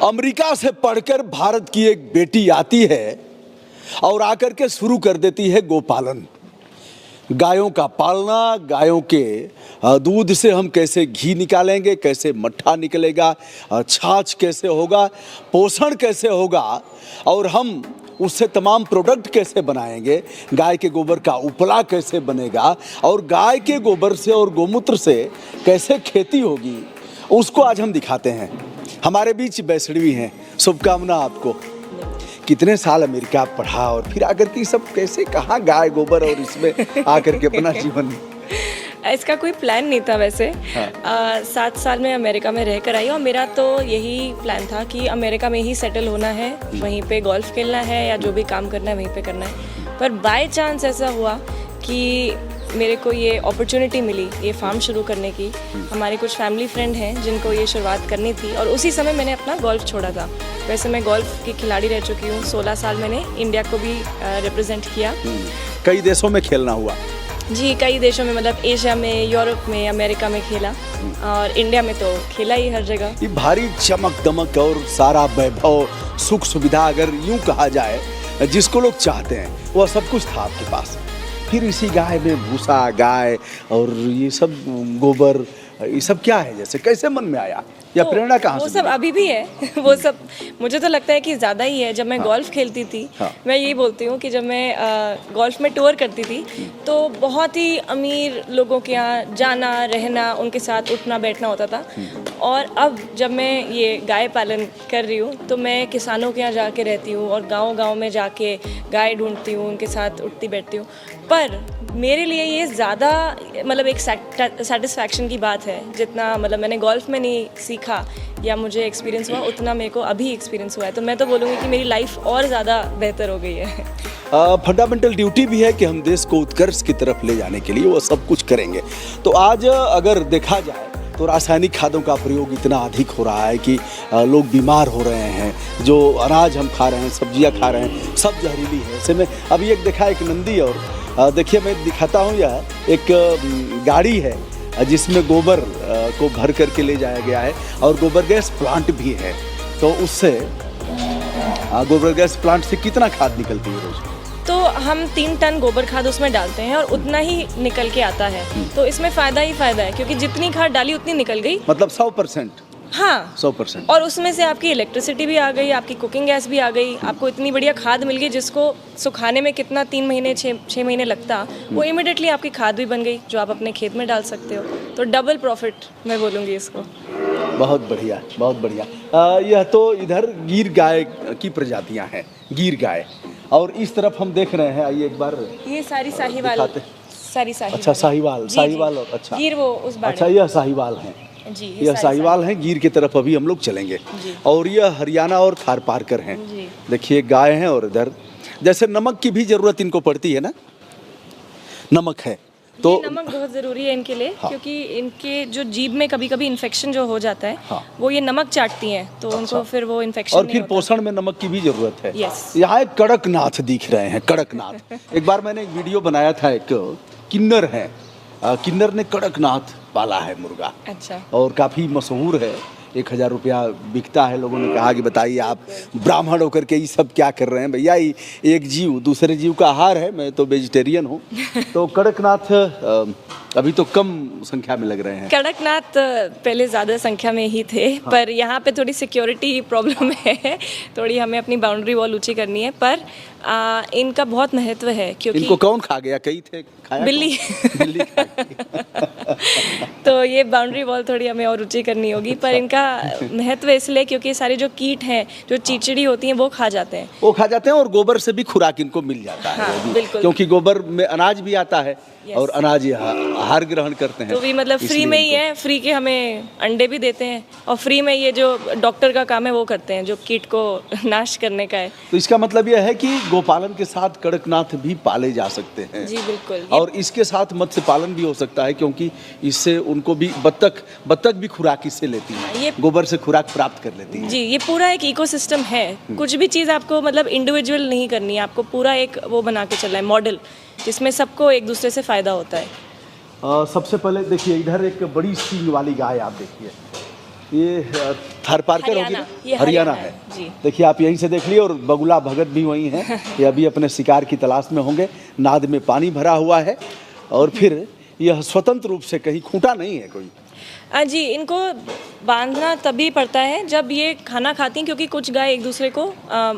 America से पढ़कर भारत की एक बेटी आती है और आकर के शुरू कर देती है गोपालन। गायों का पालना, गायों के दूध से हम कैसे घी निकालेंगे, कैसे मट्ठा निकलेगा, छाछ कैसे होगा, पोषण कैसे होगा और हम उससे तमाम प्रोडक्ट कैसे बनाएंगे, गाय के गोबर का उपला कैसे बनेगा और गाय के गोबर से और गोमूत्र से कैसे खेती होगी, उसको आज हम दिखाते हैं। हमारे बीच वैष्णवी हैं, शुभकामना आपको। कितने साल अमेरिका पढ़ा और फिर आकर के सब कैसे, कहाँ गाय गोबर और इसमें आकर के अपना जीवन? इसका कोई प्लान नहीं था वैसे। हाँ। 7 साल में अमेरिका में रह कर आई और मेरा तो यही प्लान था कि अमेरिका में ही सेटल होना है, वहीं पे गोल्फ खेलना है या जो भी काम करना है वहीं पे करना है। पर बाय चांस ऐसा हुआ कि मेरे को ये अपॉर्चुनिटी मिली ये फार्म शुरू करने की। हमारे कुछ फैमिली फ्रेंड हैं जिनको ये शुरुआत करनी थी और उसी समय मैंने अपना गोल्फ छोड़ा था। वैसे मैं गोल्फ की खिलाड़ी रह चुकी हूँ, 16 साल मैंने इंडिया को भी रिप्रेजेंट किया। कई देशों में खेलना हुआ? जी, कई देशों में, मतलब एशिया में, यूरोप में, अमेरिका में खेला और इंडिया में तो खेला ही हर जगह। ये भारी चमक दमक और सारा वैभव, सुख सुविधा अगर यूं कहा जाए, जिसको लोग चाहते हैं वह सब कुछ था आपके पास। फिर इसी गाय में भूसा, गाय और ये सब गोबर, ये सब क्या है, जैसे कैसे मन में आया या तो प्रेरणा कहाँ से? वो सब अभी भी है वो सब मुझे तो लगता है कि ज़्यादा ही है। जब मैं गोल्फ खेलती थी, मैं यही बोलती हूँ कि जब मैं गोल्फ में टूर करती थी तो बहुत ही अमीर लोगों के यहाँ जाना, रहना, उनके साथ उठना बैठना होता था। और अब जब मैं ये गाय पालन कर रही हूँ तो मैं किसानों के यहाँ जाके रहती हूँ और गाँव-गाँव में जाके गाय ढूंढती हूँ, उनके साथ उठती बैठती हूँ। पर मेरे लिए ये ज़्यादा मतलब एक सेटिस्फैक्शन की बात है, जितना मतलब मैंने गोल्फ में नहीं सीखा या मुझे एक्सपीरियंस हुआ उतना मेरे को अभी एक्सपीरियंस हुआ है। तो मैं तो बोलूँगी कि मेरी लाइफ और ज़्यादा बेहतर हो गई है। फंडामेंटल ड्यूटी भी है कि हम देश को उत्कर्ष की तरफ ले जाने के लिए वो सब कुछ करेंगे। तो आज अगर देखा जाए तो रासायनिक खादों का प्रयोग इतना अधिक हो रहा है कि लोग बीमार हो रहे हैं। जो अनाज हम खा रहे हैं, सब्जियां खा रहे हैं, सब जहरीली है। ऐसे में अभी एक देखा एक नंदी, और देखिए मैं दिखाता हूँ, यह एक गाड़ी है जिसमें गोबर को भर करके ले जाया गया है और गोबर गैस प्लांट भी है। तो उससे गोबर गैस प्लांट से कितना खाद निकलती है रोज? तो हम 3 टन गोबर खाद उसमें डालते हैं और उतना ही निकल के आता है। तो इसमें फ़ायदा ही फ़ायदा है क्योंकि जितनी खाद डाली उतनी निकल गई। मतलब 100%? हाँ, 100%। और उसमें से आपकी इलेक्ट्रिसिटी भी आ गई, आपकी कुकिंग गैस भी आ गई, आपको इतनी बढ़िया खाद मिल गई जिसको सुखाने में कितना 3 महीने 6 महीने लगता, वो इमिडिएटली आपकी खाद भी बन गई जो आप अपने खेत में डाल सकते हो। तो डबल प्रॉफिट मैं बोलूँगी इसको। बहुत बढ़िया, बहुत बढ़िया। यह तो इधर गिर गाय की प्रजातियां हैं, गिर गाय, और इस तरफ हम देख रहे हैं, आइए एक बार ये सारी साहिवाल, सारी साहिवाल। अच्छा, साहिवाल, साहिवाल। और अच्छा, गिर वो उस बाड़े। अच्छा, यह साहिवाल हैं जी, यह साहिवाल हैं। गिर की तरफ अभी हम लोग चलेंगे। और यह हरियाणा और थार पारकर हैं। देखिए गाय हैं और इधर जैसे नमक की भी जरूरत इनको पड़ती है ना, नमक है तो नमक बहुत ज़रूरी है इनके लिए। हाँ। क्योंकि इनके जो जीभ में कभी कभी इन्फेक्शन जो हो जाता है। हाँ। वो ये नमक चाटती हैं तो उनको फिर वो इन्फेक्शन और फिर पोषण में नमक की भी जरूरत है। यस। यहाँ एक कड़कनाथ दिख रहे हैं, कड़कनाथ। एक बार मैंने एक वीडियो बनाया था, एक किन्नर है, किन्नर ने कड़कनाथ पाला है मुर्गा। अच्छा। और काफ़ी मशहूर है, 1000 रुपया बिकता है। लोगों ने कहा कि बताइए आप ब्राह्मण होकर के ये सब क्या कर रहे हैं भैया, ये एक जीव दूसरे जीव का आहार है, मैं तो वेजिटेरियन हूँ। तो कड़कनाथ अभी तो कम संख्या में लग रहे हैं। कड़कनाथ पहले ज़्यादा संख्या में ही थे। हाँ। पर यहाँ पे थोड़ी सिक्योरिटी प्रॉब्लम है, थोड़ी हमें अपनी बाउंड्री वॉल ऊंची करनी है। पर इनका बहुत महत्व है क्योंकि इनको कौन खा गया? कई थे, खाया बिल्ली। बिल्ली खा तो ये बाउंड्री वॉल थोड़ी हमें और ऊंची करनी होगी। पर इनका महत्व इसलिए क्योंकि सारे जो कीट हैं, जो चिड़चिड़ी होती हैं, वो खा जाते हैं। वो खा जाते हैं और गोबर से भी खुराक इनको मिल जाता है। हाँ, बिल्कुल। क्योंकि गोबर में अनाज भी आता है और अनाज आहार ग्रहण करते हैं। तो भी मतलब फ्री में ही है, फ्री के हमें अंडे भी देते हैं और फ्री में ये जो डॉक्टर का काम है वो करते हैं, जो कीट को नाश करने का है। तो इसका मतलब यह है कि गोपालन के साथ कड़कनाथ भी पाले जा सकते हैं। जी बिल्कुल। और इसके साथ मत्स्य पालन भी हो सकता है क्योंकि इससे उनको भी बत्तख भी खुराक इससे लेती है, ये गोबर से खुराक प्राप्त कर लेती है। जी, ये पूरा एक इकोसिस्टम है। कुछ भी चीज़ आपको मतलब इंडिविजुअल नहीं करनी है, आपको पूरा एक वो बना के चलना है मॉडल, जिसमें सबको एक दूसरे से फ़ायदा होता है। सबसे पहले देखिए इधर एक बड़ी सींग वाली गाय आप देखिए, ये थर पार्कर होगी हरियाणा, ना? ये हरियाणा हरियाणा है है, जी। देखिए आप यहीं से देख लिए, और बगुला भगत भी वहीं हैं। ये अभी अपने शिकार की तलाश में होंगे। नाद में पानी भरा हुआ है और फिर यह स्वतंत्र रूप से, कहीं खूंटा नहीं है कोई। जी, इनको बांधना तभी पड़ता है जब ये खाना खाती हैं, क्योंकि कुछ गाय एक दूसरे को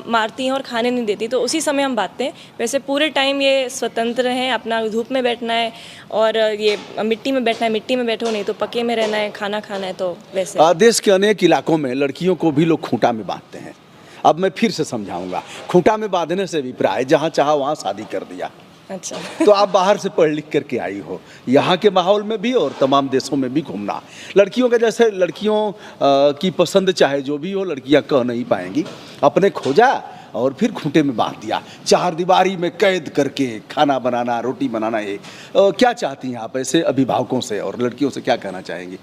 मारती हैं और खाने नहीं देती, तो उसी समय हम बांधते हैं। वैसे पूरे टाइम ये स्वतंत्र हैं, अपना धूप में बैठना है और ये मिट्टी में बैठना है, मिट्टी में बैठो, नहीं तो पके में रहना है, खाना खाना है, तो वैसे। देश के अनेक इलाकों में लड़कियों को भी लोग खूंटा में बांधते हैं। अब मैं फिर से समझाऊंगा, खूंटा में बांधने से भी प्राय जहाँ चाहा वहाँ शादी कर दिया। अच्छा। तो आप बाहर से पढ़ लिख करके आई हो, यहाँ के माहौल में भी और तमाम देशों में भी घूमना। लड़कियों का जैसे लड़कियों की पसंद चाहे जो भी हो, लड़कियाँ कह नहीं पाएंगी। अपने खोजा और फिर खूंटे में बांध दिया, चार दीवारी में कैद करके खाना बनाना, रोटी बनाना। ये क्या चाहती हैं आप ऐसे अभिभावकों से, और लड़कियों से क्या कहना चाहेंगी?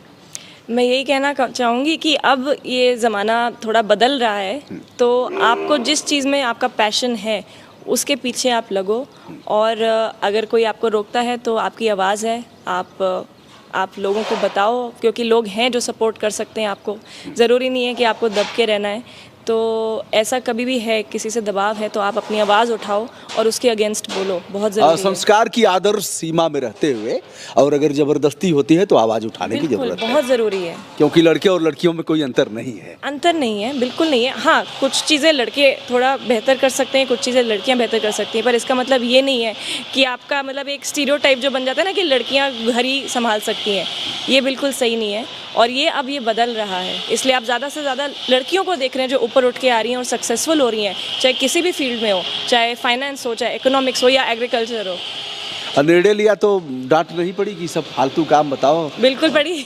मैं यही कहना चाहूँगी कि अब ये ज़माना थोड़ा बदल रहा है, तो आपको जिस चीज़ में आपका पैशन है उसके पीछे आप लगो, और अगर कोई आपको रोकता है तो आपकी आवाज़ है, आप लोगों को बताओ, क्योंकि लोग हैं जो सपोर्ट कर सकते हैं आपको। ज़रूरी नहीं है कि आपको दब के रहना है। तो ऐसा कभी भी है, किसी से दबाव है तो आप अपनी आवाज़ उठाओ और उसके अगेंस्ट बोलो, बहुत ज़रूरी है। संस्कार की आदर्श सीमा में रहते हुए, और अगर ज़बरदस्ती होती है तो आवाज़ उठाने की बिल्कुल, ज़रूरत है, बहुत ज़रूरी है। क्योंकि लड़के और लड़कियों में कोई अंतर नहीं है। अंतर नहीं है, बिल्कुल नहीं है। हाँ, कुछ चीज़ें लड़के थोड़ा बेहतर कर सकते हैं, कुछ चीज़ें लड़कियां बेहतर कर सकती हैं, पर इसका मतलब ये नहीं है कि आपका मतलब एक स्टीरियोटाइप जो बन जाता है ना कि लड़कियां घर ही संभाल सकती हैं, ये बिल्कुल सही नहीं है। और ये अब ये बदल रहा है, इसलिए आप ज़्यादा से ज़्यादा लड़कियों को देख रहे हैं जो ऊपर उठ के आ रही हैं और सक्सेसफुल हो रही हैं, चाहे किसी भी फील्ड में हो, चाहे फाइनेंस हो, चाहे इकोनॉमिक्स हो या एग्रीकल्चर हो। निर्णय लिया तो डांट नहीं पड़ी कि सब फालतू काम बताओ? बिल्कुल पड़ी।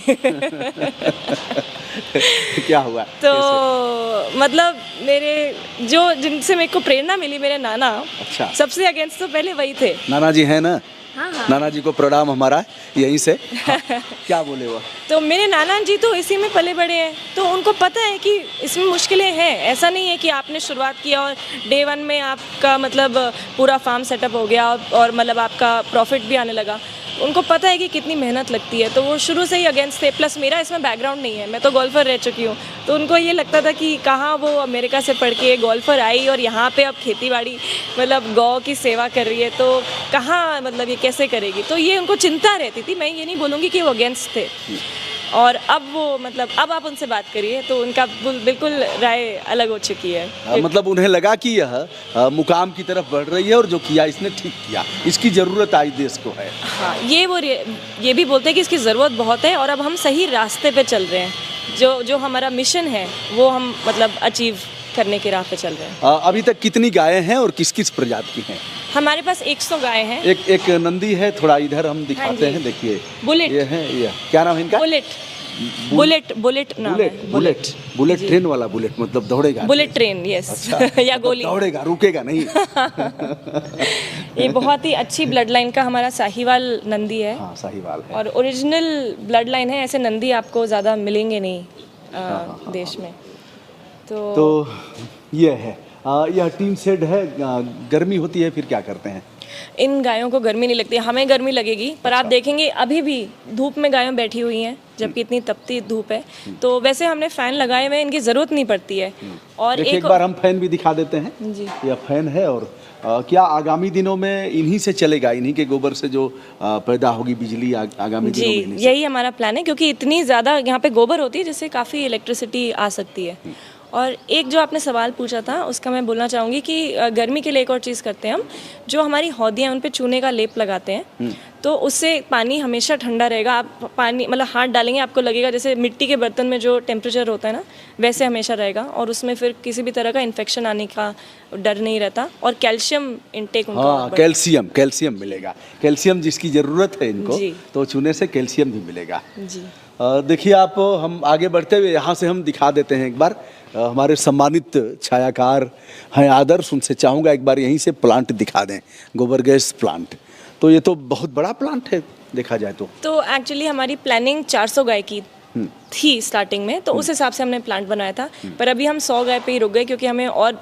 क्या हुआ? तो मतलब मेरे जो जिनसे मेरे को प्रेरणा मिली, मेरे नाना, अच्छा। सबसे अगेंस्ट तो पहले वही थे। नाना जी हैं ना? हाँ हाँ। नाना जी को प्रणाम हमारा यहीं से। हाँ, क्या बोले वो? तो मेरे नाना जी तो इसी में पले बड़े हैं, तो उनको पता है कि इसमें मुश्किलें हैं। ऐसा नहीं है कि आपने शुरुआत किया और डे 1 में आपका मतलब पूरा फार्म सेटअप हो गया और मतलब आपका प्रॉफिट भी आने लगा। उनको पता है कि कितनी मेहनत लगती है, तो वो शुरू से ही अगेंस्ट थे। प्लस मेरा इसमें बैकग्राउंड नहीं है, मैं तो गोल्फर रह चुकी हूँ, तो उनको ये लगता था कि कहाँ वो अमेरिका से पढ़ के गोल्फर आई और यहाँ पे अब खेतीबाड़ी मतलब गौ की सेवा कर रही है, तो कहाँ मतलब ये कैसे करेगी। तो ये उनको चिंता रहती थी। मैं ये नहीं बोलूँगी कि वो अगेंस्ट थे। और अब वो मतलब अब आप उनसे बात करिए तो उनका बिल्कुल राय अलग हो चुकी है। मतलब उन्हें लगा कि यह मुकाम की तरफ बढ़ रही है और जो किया इसने ठीक किया, इसकी ज़रूरत आज देश को है। हाँ, ये भी बोलते हैं कि इसकी ज़रूरत बहुत है और अब हम सही रास्ते पे चल रहे हैं। जो हमारा मिशन है वो हम मतलब अचीव करने के राह पे चल रहे हैं। अभी तक कितनी गायें हैं और किस किस प्रजाति की हैं? हमारे पास 100 गाय हैं। एक नंदी है, थोड़ा इधर हम दिखाते हैं, देखिए। बुलेट। ये है, ये क्या नाम है इनका? बुलेट नाम है। बुलेट ट्रेन वाला बुलेट, मतलब दौड़ेगा। Bullet train, yes. अच्छा। या गोली। दौड़ेगा, रुकेगा नहीं। ये बहुत ही अच्छी ब्लड लाइन का हमारा साहिवाल नंदी है। हाँ, साहिवाल है। और ओरिजिनल ब्लड लाइन है, ऐसे नंदी आपको ज़्यादा मिलेंगे नहीं देश में। तो ये है, यह टीन शेड है। गर्मी होती है फिर क्या करते हैं? इन गायों को गर्मी नहीं लगती, हमें गर्मी लगेगी, पर आप देखेंगे अभी भी धूप में गायें बैठी हुई हैं, जबकि इतनी तपती धूप है। तो वैसे हमने फ़ैन लगाए हुए हैं, इनकी ज़रूरत नहीं पड़ती है। और एक बार हम फैन भी दिखा देते हैं जी। यह फैन है, और क्या आगामी दिनों में इन्हीं से चलेगा? इन्हीं के गोबर से जो पैदा होगी बिजली आगामी दिनों में इन्हीं से? यही हमारा प्लान है, क्योंकि इतनी ज़्यादा यहाँ पे गोबर होती है जिससे काफ़ी इलेक्ट्रिसिटी आ सकती है। और एक जो आपने सवाल पूछा था उसका मैं बोलना चाहूँगी कि गर्मी के लिए एक और चीज़ करते हैं हम, जो हमारी हौदियाँ उन पे चूने का लेप लगाते हैं, तो उससे पानी हमेशा ठंडा रहेगा। आप पानी मतलब हाथ डालेंगे आपको लगेगा जैसे मिट्टी के बर्तन में जो टेम्परेचर होता है ना, वैसे हमेशा रहेगा, और उसमें फिर किसी भी तरह का इन्फेक्शन आने का डर नहीं रहता। और कैल्शियम इंटेक उनका, हाँ, कैल्शियम मिलेगा। कैल्शियम जिसकी ज़रूरत है इनको, तो चूने से कैल्शियम भी मिलेगा जी। देखिए आप, हम आगे बढ़ते हुए यहाँ से हम दिखा देते हैं एक बार। हमारे सम्मानित छायाकार हैं आदर्श, उनसे चाहूँगा एक बार यहीं से प्लांट दिखा दें, गोबर गैस प्लांट। तो ये तो बहुत बड़ा प्लांट है देखा जाए तो एक्चुअली हमारी प्लानिंग 400 गाय की थी स्टार्टिंग में, तो उस हिसाब से हमने प्लांट बनाया था, पर अभी हम 100 गाय पे ही रुक गए, क्योंकि हमें और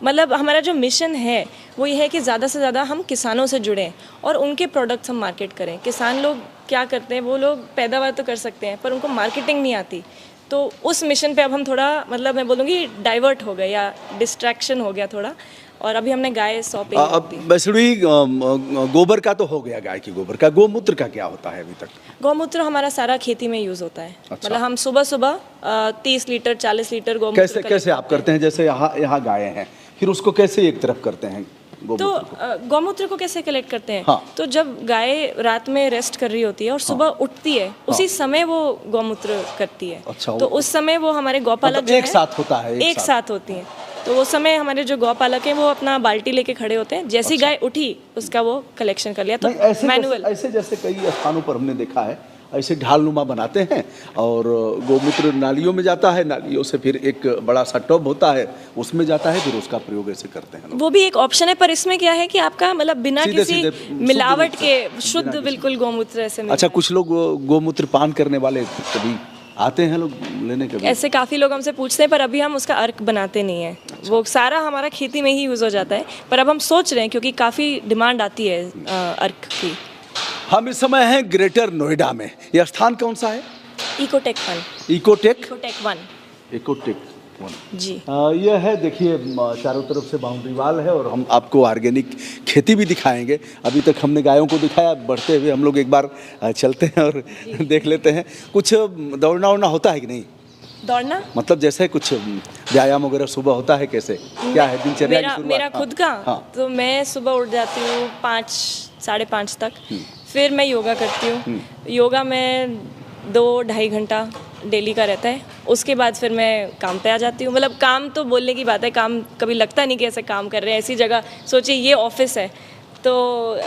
मतलब हमारा जो मिशन है वो ये है कि ज़्यादा से ज़्यादा हम किसानों से जुड़ें और उनके प्रोडक्ट्स हम मार्केट करें। किसान लोग क्या करते हैं, वो लोग पैदावार तो कर सकते हैं पर उनको मार्केटिंग नहीं आती, तो उस मिशन पे अब हम थोड़ा मतलब मैं बोलूँगी डाइवर्ट हो गए या डिस्ट्रैक्शन हो गया थोड़ा, और अभी हमने गाय 100 पे ही रख अब दी। वैष्णवी, गोबर का तो हो गया, गाय की गोबर का, गोमूत्र का क्या होता है अभी तक? गौमूत्र हमारा सारा खेती में यूज़ होता है। अच्छा। मतलब हम सुबह सुबह 30 लीटर 40 लीटर गौमूत्र कैसे कैसे आप करते हैं? जैसे यहाँ यहाँ गायें हैं, फिर उसको कैसे एक तरफ करते हैं तो गोमूत्र को? गौमूत्र को कैसे कलेक्ट करते हैं? हाँ। तो जब गाय रात में रेस्ट कर रही होती है और सुबह उठती है, उसी समय वो गौमूत्र करती है। अच्छा, तो उस समय वो हमारे गौपालक मतलब जो एक है, साथ होता है, एक साथ होती हैं। तो वो समय हमारे जो गौपालक हैं वो अपना बाल्टी लेके खड़े होते हैं, जैसी गाय उठी उसका वो कलेक्शन कर लिया। तो नहीं, मैनुअल ऐसे जैसे कई स्थानों पर हमने देखा है, ऐसे ढालनुमा बनाते हैं और गोमूत्र नालियों में जाता है, नालियों से फिर एक बड़ा सा टब होता है, उसमें जाता है, फिर उसका प्रयोग ऐसे करते हैं लोग। वो भी एक ऑप्शन है, पर इसमें क्या है कि आपका मतलब बिना सीधे किसी सीधे शुद्ध मिलावट रूप से, के शुद्ध बिल्कुल गौमूत्र ऐसे मिल अच्छा, कुछ लोग गोमूत्र पान करने वाले कभी आते हैं लोग लेने के लिए? ऐसे काफ़ी लोग हमसे पूछते हैं, पर अभी हम उसका अर्क बनाते नहीं हैं। वो सारा हमारा खेती में ही यूज़ हो जाता है, पर अब हम सोच रहे हैं क्योंकि काफ़ी डिमांड आती है अर्क की। हम इस समय हैं ग्रेटर नोएडा में। यह स्थान कौन सा है? इकोटेक 1। Ecotech Ecotech 1 Ecotech 1। जी। यह है, देखिए, चारों तरफ से बाउंड्री वाल है और हम आपको ऑर्गेनिक खेती भी दिखाएंगे। अभी तक हमने गायों को दिखाया, बढ़ते हुए हम लोग एक बार चलते हैं और देख लेते हैं। कुछ दौड़ना उड़ना होता है कि नहीं? दौड़ना मतलब जैसे कुछ व्यायाम वगैरह सुबह होता है, कैसे क्या है दिनचर्या की मेरा शुरुआत? मेरा खुद का हाँ। तो मैं सुबह उठ जाती हूँ 5 साढ़े 5 तक, फिर मैं योगा करती हूँ। योगा में 2-2.5 घंटा डेली का रहता है। उसके बाद फिर मैं काम पे आ जाती हूँ। मतलब काम तो बोलने की बात है, काम कभी लगता नहीं कि ऐसे काम कर रहे हैं, ऐसी जगह सोचिए ये ऑफिस है, तो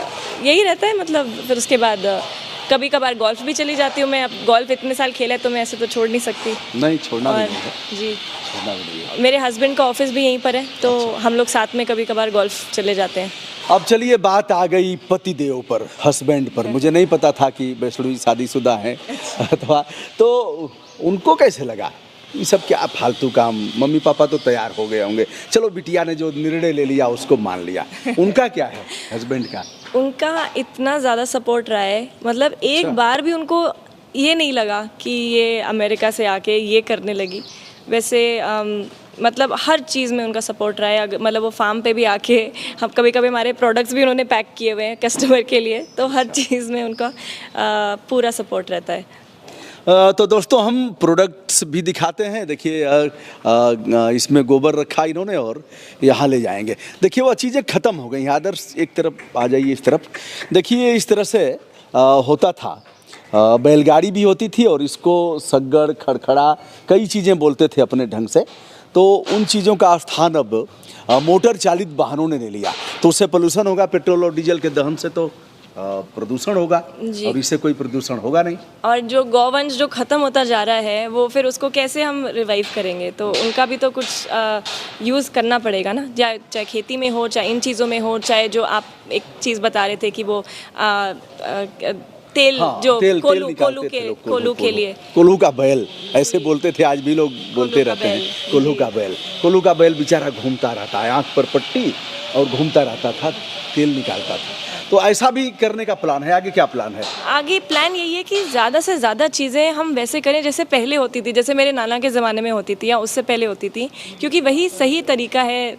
यही रहता है। मतलब फिर उसके बाद कभी कभार गोल्फ भी चली जाती हूँ मैं। अब गोल्फ इतने साल खेला है तो मैं ऐसे तो छोड़ नहीं सकती। नहीं, छोड़ना भी और नहीं है, जी, छोड़ना भी नहीं है। मेरे हस्बैंड का ऑफिस भी यहीं पर है, तो हम लोग साथ में कभी कभार गोल्फ चले जाते हैं। अब चलिए, बात आ गई पति देव पर, हस्बैंड पर। मुझे नहीं पता था कि वैष्णवी शादीशुदा हैं अथवा, तो उनको कैसे लगा ये सब क्या फालतू काम? मम्मी पापा तो तैयार हो गए होंगे, चलो बिटिया ने जो निर्णय ले लिया उसको मान लिया। उनका क्या है, हस्बैंड का? उनका इतना ज़्यादा सपोर्ट रहा है, मतलब एक बार भी उनको ये नहीं लगा कि ये अमेरिका से आके ये करने लगी। वैसे मतलब हर चीज़ में उनका सपोर्ट रहा है। मतलब वो फार्म पे भी आके, हम कभी कभी हमारे प्रोडक्ट्स भी उन्होंने पैक किए हुए हैं कस्टमर के लिए, तो हर चीज़ में उनका पूरा सपोर्ट रहता है। तो दोस्तों, हम प्रोडक्ट्स भी दिखाते हैं। देखिए, इसमें गोबर रखा इन्होंने और यहाँ ले जाएंगे। देखिए, वो चीज़ें ख़त्म हो गई। आदर्श एक तरफ आ जाइए, इस तरफ देखिए। इस तरह से होता था, बैलगाड़ी भी होती थी और इसको सग्गड़, खड़खड़ा, कई चीज़ें बोलते थे अपने ढंग से। तो उन चीज़ों का स्थान अब मोटर चालित वाहनों ने ले लिया। तो उससे पोल्यूशन होगा, पेट्रोल और डीजल के दहन से तो प्रदूषण होगा, और इससे कोई प्रदूषण होगा नहीं। और जो गौवंश जो ख़त्म होता जा रहा है, वो फिर उसको कैसे हम रिवाइव करेंगे? तो उनका भी तो कुछ यूज़ करना पड़ेगा ना, चाहे खेती में हो, चाहे इन चीज़ों में हो, चाहे जो आप एक चीज़ बता रहे थे कि वो तेल, हाँ, जो तेल कोलू निकालते थे लोग, के लिए, कोल्हू का बैल ऐसे बोलते थे, आज भी लोग बोलते रहते हैं, कोल्हू का बैल। कोल्हू का बैल बेचारा घूमता रहता है, आँख पर पट्टी, और घूमता रहता था, तेल निकालता था। तो ऐसा भी करने का प्लान है। आगे क्या प्लान है? आगे प्लान यही है कि ज़्यादा से ज़्यादा चीज़ें हम वैसे करें जैसे पहले होती थी, जैसे मेरे नाना के ज़माने में होती थी या उससे पहले होती थी, क्योंकि वही सही तरीका है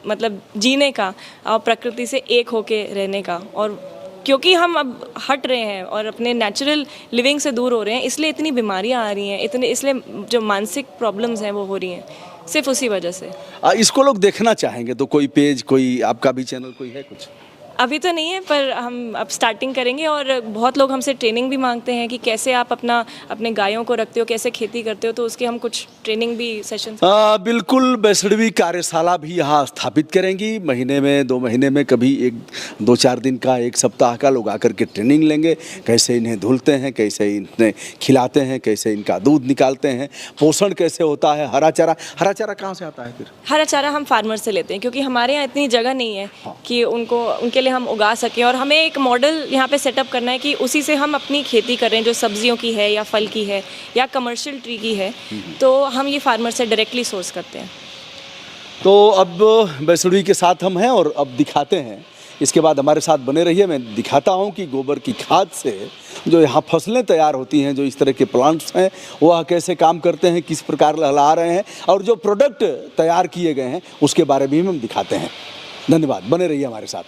मतलब जीने का और प्रकृति से एक होके रहने का। और क्योंकि हम अब हट रहे हैं और अपने नेचुरल लिविंग से दूर हो रहे हैं, इसलिए इतनी बीमारियां आ रही हैं, इसलिए जो मानसिक प्रॉब्लम्स हैं वो हो रही हैं, सिर्फ उसी वजह से। इसको लोग देखना चाहेंगे तो कोई पेज, कोई आपका भी चैनल कोई है कुछ? अभी तो नहीं है, पर हम अब स्टार्टिंग करेंगे। और बहुत लोग हमसे ट्रेनिंग भी मांगते हैं कि कैसे आप अपने गायों को रखते हो, कैसे खेती करते हो, तो उसके हम कुछ ट्रेनिंग भी सेशन। बिल्कुल, वैष्णवी कार्यशाला भी यहाँ स्थापित करेंगी। महीने में, 2 महीने में कभी 1-2-4 दिन का, 1 सप्ताह का लोग आकर के ट्रेनिंग लेंगे। कैसे इन्हें धुलते हैं, कैसे इन्हें खिलाते हैं, कैसे इनका दूध निकालते हैं, पोषण कैसे होता है। हरा चारा कहाँ से आता है फिर? हरा चारा हम फार्मर से लेते हैं, क्योंकि हमारे यहाँ इतनी जगह नहीं है कि उनके लिए हम उगा सकें। और हमें एक मॉडल यहाँ पे सेटअप करना है कि उसी से हम अपनी खेती करें, जो सब्जियों की है या फल की है या कमर्शियल ट्री की है, तो हम ये फार्मर से डायरेक्टली सोर्स करते हैं। तो अब वैष्णवी के साथ हम हैं और अब दिखाते हैं इसके बाद हमारे साथ बने रहिए। मैं दिखाता हूँ कि गोबर की खाद से जो यहाँ फसलें तैयार होती हैं, जो इस तरह के प्लांट्स हैं, वह कैसे काम करते हैं, किस प्रकार लहला रहे हैं, और जो प्रोडक्ट तैयार किए गए हैं उसके बारे में भी हम दिखाते हैं। धन्यवाद, बने रहिए हमारे साथ।